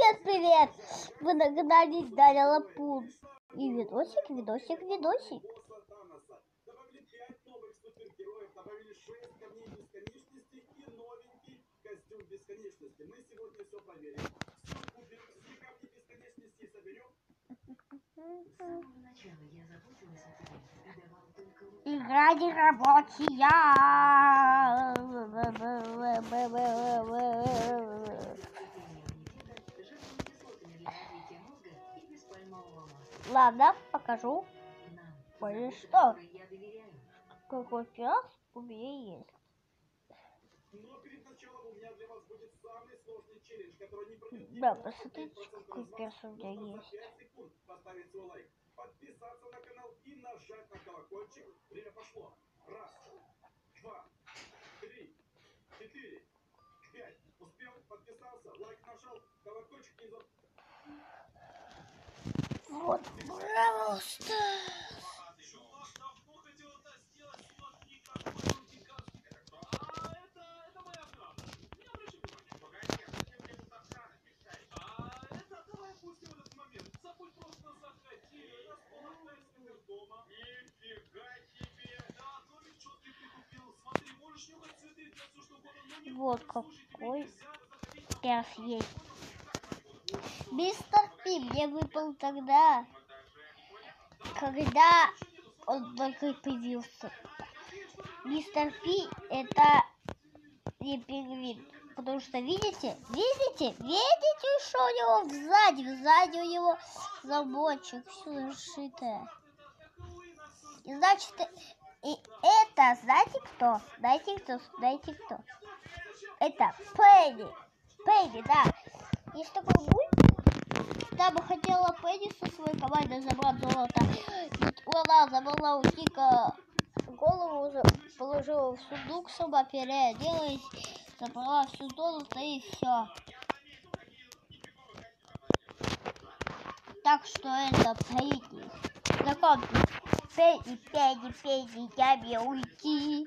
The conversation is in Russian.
Привет, привет! Вы нагнались Даня Лапун. И видосик. Игра не рабочая. Ладно, покажу. Кое-что. Какой пес у меня есть. Да, посмотрите, какой пес у меня есть. Подписаться на канал и нажать на колокольчик. Время пошло. 1, 2, 3, 4, 5. Успел, подписался, лайк нажал, колокольчик не забыл. Вот, пожалуйста. Вот какой пес есть. Мистер Пи мне выпал тогда, когда он только появился. Мистер Пи это не пингвин. Потому что видите, что у него сзади у него замочек, все зашитое. И значит, и это, знаете кто? Знаете кто? Это Пенни, да. Есть такой мульт, там хотела Пенни со своей командой забрать золото. И она забрала у Ника голову, положила в сундук, сама переоделась, забрала все золото и все. Так что это Пенни. Знакомьтесь, Пенни, дай мне уйти.